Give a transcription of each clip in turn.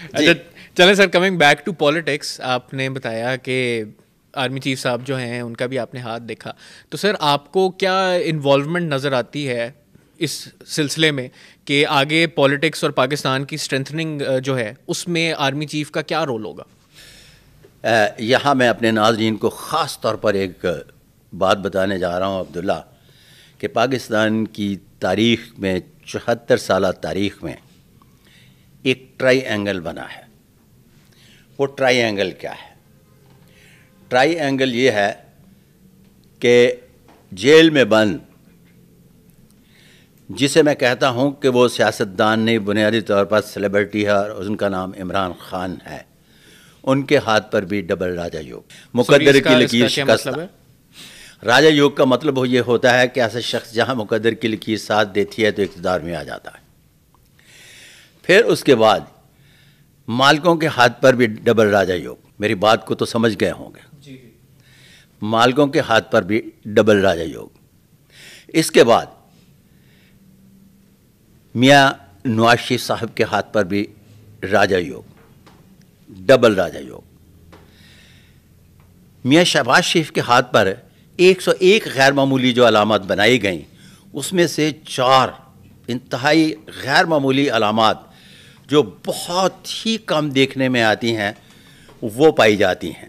اچھا چلیں سر، coming back to politics, آپ نے بتایا کہ آرمی چیف صاحب جو ہیں ان کا بھی آپ نے ہاتھ دیکھا، تو سر آپ کو کیا انوالومنٹ نظر آتی ہے اس سلسلے میں کہ آگے پالیٹکس اور پاکستان کی اسٹرینتھنگ جو ہے اس میں آرمی چیف کا کیا رول ہوگا؟ یہاں میں اپنے ناظرین کو خاص طور پر ایک بات بتانے جا رہا ہوں عبداللہ، کہ پاکستان کی تاریخ میں 74 سالہ تاریخ میں ایک ٹرائی اینگل بنا ہے۔ وہ ٹرائی اینگل کیا ہے؟ ٹرائی اینگل یہ ہے کہ جیل میں بند، جسے میں کہتا ہوں کہ وہ سیاستدان نہیں، بنیادی طور پر سیلیبریٹی ہے اور ان کا نام عمران خان ہے، ان کے ہاتھ پر بھی ڈبل راجہ یوگ، مقدر کی لکیر شکست۔ راجہ یوگ کا مطلب یہ ہوتا ہے کہ ایسا شخص جہاں مقدر کی لکیر ساتھ دیتی ہے تو اقتدار میں آ جاتا ہے۔ پھر اس کے بعد مالکوں کے ہاتھ پر بھی ڈبل راجہ یوگ، میری بات کو تو سمجھ گئے ہوں گے، مالکوں کے ہاتھ پر بھی ڈبل راجہ یوگ۔ اس کے بعد میاں نواز شریف صاحب کے ہاتھ پر بھی راجہ یوگ، ڈبل راجہ یوگ۔ میاں شہباز شریف کے ہاتھ پر 101 غیر معمولی جو علامات بنائی گئیں، اس میں سے 4 انتہائی غیر معمولی علامات جو بہت ہی کم دیکھنے میں آتی ہیں وہ پائی جاتی ہیں۔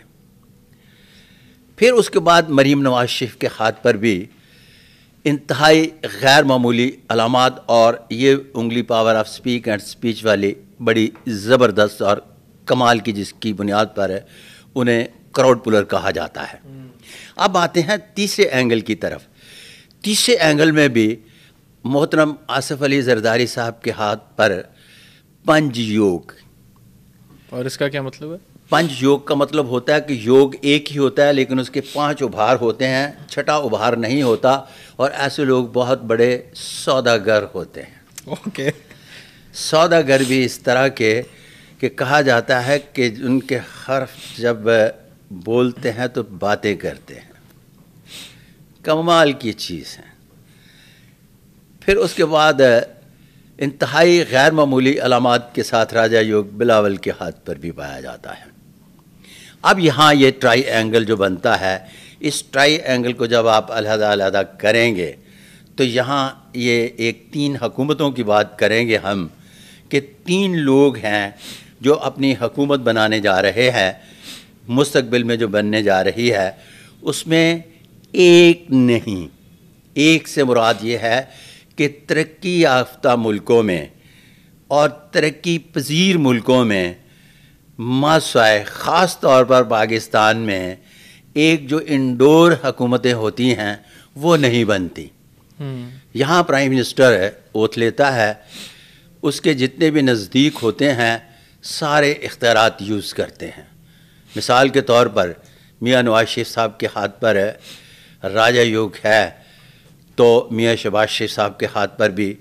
پھر اس کے بعد مریم نواز شریف کے ہاتھ پر بھی انتہائی غیر معمولی علامات، اور یہ انگلی power of speak and speech والی بڑی زبردست اور کمال کی، جس کی بنیاد پر انہیں کراؤڈ پولر کہا جاتا ہے۔ اب آتے ہیں تیسرے اینگل کی طرف۔ تیسرے اینگل میں بھی محترم آصف علی زرداری صاحب کے ہاتھ پر پنج یوگ۔ اور اس کا کیا مطلب ہے؟ پنج یوگ کا مطلب ہوتا ہے کہ یوگ ایک ہی ہوتا ہے لیکن اس کے 5 ابھار ہوتے ہیں، چھٹا ابھار نہیں ہوتا، اور ایسے لوگ بہت بڑے سوداگر ہوتے ہیں۔ اوکے، سوداگر بھی اس طرح کے کہ کہا جاتا ہے کہ ان کے حرف جب بولتے ہیں تو باتیں کرتے ہیں، کمال کی چیز ہے۔ پھر اس کے بعد انتہائی غیر معمولی علامات کے ساتھ راجہ یوگ بلاول کے ہاتھ پر بھی پایا جاتا ہے۔ اب یہاں یہ ٹرائی اینگل جو بنتا ہے، اس ٹرائی اینگل کو جب آپ علیحدہ علیحدہ کریں گے تو یہاں یہ ایک 3 حکومتوں کی بات کریں گے ہم، کہ 3 لوگ ہیں جو اپنی حکومت بنانے جا رہے ہیں، مستقبل میں جو بننے جا رہی ہے، اس میں ایک نہیں، ایک سے مراد یہ ہے کہ ترقی یافتہ ملکوں میں اور ترقی پذیر ملکوں میں ماسوائے، خاص طور پر پاکستان میں ایک جو انڈور حکومتیں ہوتی ہیں وہ نہیں بنتی۔ یہاں پرائم منسٹر اوتھ لیتا ہے، اس کے جتنے بھی نزدیک ہوتے ہیں سارے اختیارات یوز کرتے ہیں۔ مثال کے طور پر میاں نواز شریف صاحب کے ہاتھ پر راجہ یوگ ہے، تو میاں شہباز شریف صاحب کے ہاتھ پر بھی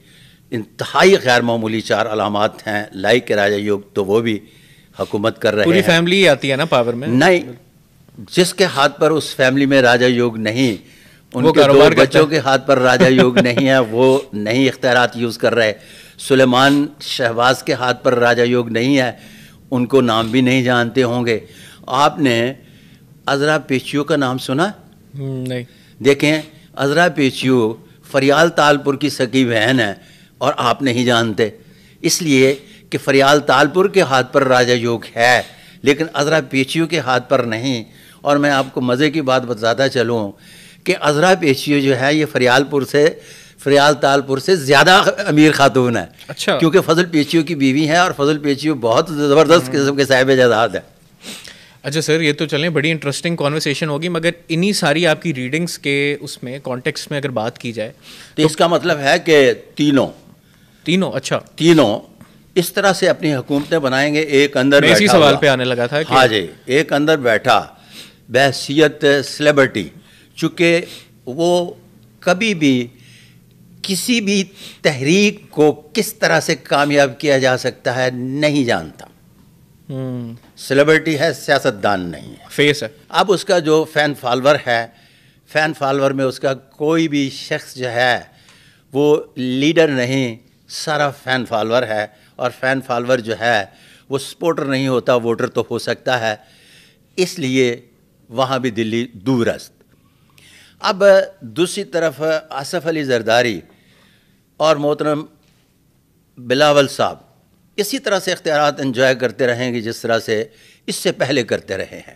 انتہائی غیر معمولی 4 علامات ہیں لائک راجہ یوگ، تو وہ بھی حکومت کر رہے ہیں۔ پوری فیملی آتی ہے نا پاور میں؟ نہیں، جس کے ہاتھ پر اس فیملی میں راجہ یوگ نہیں، ان کے 2 بچوں کے ہاتھ پر راجہ یوگ نہیں ہے، وہ نہیں اختیارات یوز کر رہے۔ سلیمان شہباز کے ہاتھ پر راجہ یوگ نہیں ہے، ان کو نام بھی نہیں جانتے ہوں گے۔ آپ نے عذرا پیچیو کا نام سنا؟ نہیں۔ دیکھیں، عذرا پیچیو فریال تالپور کی سکی بہن ہے اور آپ نہیں جانتے، اس لیے کہ فریال تالپور کے ہاتھ پر راجہ یوگ ہے لیکن عذرا پیچیو کے ہاتھ پر نہیں۔ اور میں آپ کو مزے کی بات بتاتا چلوں کہ عذرا پیچیو جو ہے یہ فریال تالپور سے زیادہ امیر خاتون ہے۔ اچھا، کیونکہ فضل پیچیو کی بیوی ہے اور فضل پیچیو بہت زبردست قسم کے صاحب جائیداد ہے۔ اچھا سر، یہ تو چلیں بڑی انٹرسٹنگ کانورسیشن ہوگی، مگر انہی ساری آپ کی ریڈنگس کے اس میں کانٹیکسٹ میں اگر بات کی جائے تو اس کا مطلب ہے کہ تینوں اچھا اس طرح سے اپنی حکومتیں بنائیں گے۔ ایک اندر میں اسی سوال پہ آنے لگا تھا کہ ہاں جی، ایک اندر بیٹھا بحیثیت سیلیبریٹی، چونکہ وہ کبھی بھی کسی بھی تحریک کو کس طرح سے کامیاب کیا جا سکتا ہے نہیں جانتا۔ سیلیبریٹی ہے، سیاستدان نہیں ہے، فیس ہے۔ اب اس کا جو فین فالور ہے، فین فالور میں اس کا کوئی بھی شخص جو ہے وہ لیڈر نہیں، سارا فین فالور ہے، اور فین فالور جو ہے وہ سپورٹر نہیں ہوتا، ووٹر تو ہو سکتا ہے، اس لیے وہاں بھی دلی دور است۔ اب دوسری طرف آصف علی زرداری اور محترم بلاول صاحب اسی طرح سے اختیارات انجوائے کرتے رہیں گے جس طرح سے اس سے پہلے کرتے رہے ہیں۔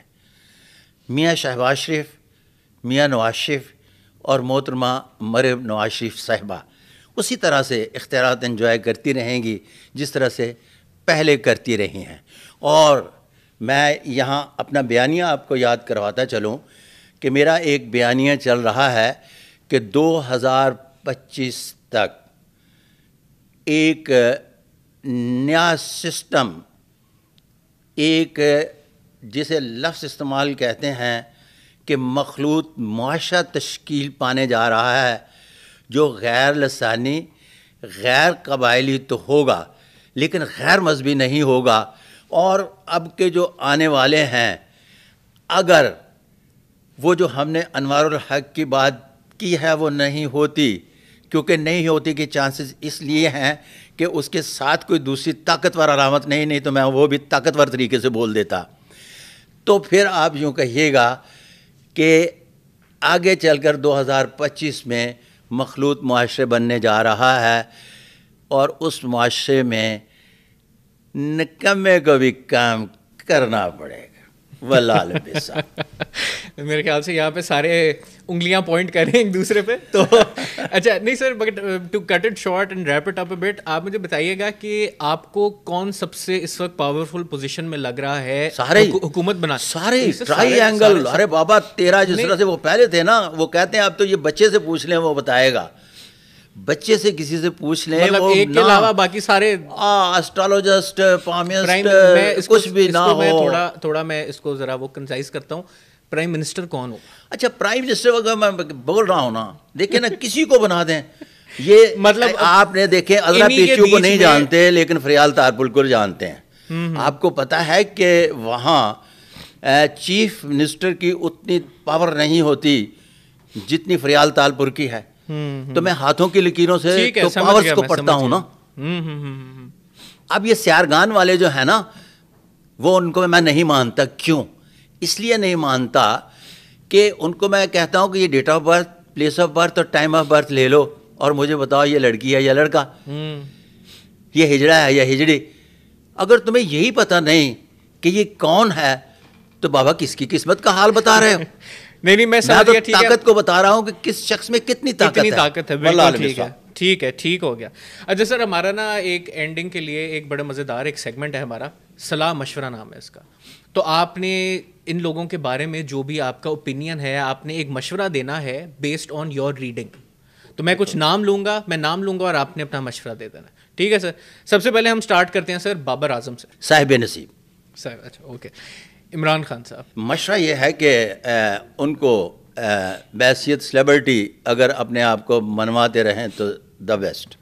میاں شہباز شریف، میاں نواز شریف اور محترمہ مریم نواز شریف صاحبہ اسی طرح سے اختیارات انجوائے کرتی رہیں گی جس طرح سے پہلے کرتی رہی ہیں۔ اور میں یہاں اپنا بیانیہ آپ کو یاد کرواتا چلوں کہ میرا ایک بیانیہ چل رہا ہے کہ 2025 تک ایک نیا سسٹم، ایک جسے لفظ استعمال کہتے ہیں کہ مخلوط معاشرہ تشکیل پانے جا رہا ہے، جو غیر لسانی، غیر قبائلی تو ہوگا لیکن غیر مذہبی نہیں ہوگا۔ اور اب کے جو آنے والے ہیں، اگر وہ جو ہم نے انوار الحق کی بات کی ہے وہ نہیں ہوتی، کیونکہ نہیں ہوتی کے چانسز اس لیے ہیں کہ اس کے ساتھ کوئی دوسری طاقتور علامت نہیں تو میں وہ بھی طاقتور طریقے سے بول دیتا، تو پھر آپ یوں کہیے گا کہ آگے چل کر 2025 میں مخلوط معاشرے بننے جا رہا ہے، اور اس معاشرے میں نکمے کو بھی کام کرنا پڑے گا۔ واللہ بالصبر۔ میرے خیال سے یہاں پہ سارے انگلیاں پوائنٹ کر رہے ہیں ایک دوسرے پہ، تو اچھا نہیں sir, but to cut it short and wrap it up a but, آپ مجھے بتائیے گا کہ آپ کو کون سب سے اس وقت پاورفل پوزیشن میں لگ رہا ہے حکومت بنا؟ سارے ٹرائی اینگل، ارے بابا تیرا جس طرح سے وہ پہلے تھے نا، وہ کہتے ہیں اب تو یہ بچے سے پوچھ لیں وہ بتائے گا، بچے سے کسی سے پوچھ لیں، مطلب ایک کے علاوہ باقی سارے اسٹرالوجسٹ، پالمسٹ کچھ بھی نہ ہو۔ تھوڑا میں اس کو ذرا وہ کنسائز کرتا ہوں، پرائم منسٹر کون ہو؟ اچھا پرائم منسٹر اگر میں بول رہا ہوں نا، دیکھیں نا کسی کو بنا دیں، یہ مطلب آپ نے دیکھے عذرا پیچو کو نہیں جانتے لیکن فریال تارپل کو جانتے ہیں۔ آپ کو پتا ہے کہ وہاں چیف منسٹر کی اتنی پاور نہیں ہوتی جتنی فریال تالپور کی ہے، تو میں ہاتھوں کی لکیروں سے تو پاورز کو پڑھتا ہوں نا۔ اب یہ سیارگان والے جو ہیں نا، وہ ان کو میں نہیں مانتا۔ کیوں؟ اس لیے نہیں مانتا کہ ان کو میں کہتا ہوں کہ یہ date of birth, place of birth اور ٹائم آف برتھ لے لو اور مجھے بتاؤ یہ لڑکی ہے یا لڑکا، یہ ہجڑا ہے یا ہجڑی۔ اگر تمہیں یہی پتہ نہیں کہ یہ کون ہے تو بابا کس کی قسمت کا حال بتا رہے ہو؟ نہیں میں تو طاقت کو بتا رہا ہوں کہ کس شخص میں کتنی طاقت ہے۔ ٹھیک ہو گیا۔ اچھا سر، ہمارا نا ایک اینڈنگ کے لیے ایک بڑا مزیدار ایک سیگمنٹ ہے ہمارا، صلاح مشورہ نام ہے اس کا۔ تو آپ نے ان لوگوں کے بارے میں جو بھی آپ کا اوپینین ہے، آپ نے ایک مشورہ دینا ہے بیسڈ آن یور ریڈنگ۔ تو میں کچھ نام لوں گا اور آپ نے اپنا مشورہ دے دینا، ٹھیک ہے سر؟ سب سے پہلے ہم سٹارٹ کرتے ہیں سر بابر اعظم سے۔ صاحب نصیب صاحب، اچھا اوکے۔ عمران خان صاحب۔ مشورہ یہ ہے کہ ان کو بحیثیت سلیبرٹی اگر اپنے آپ کو منواتے رہیں تو دا بیسٹ۔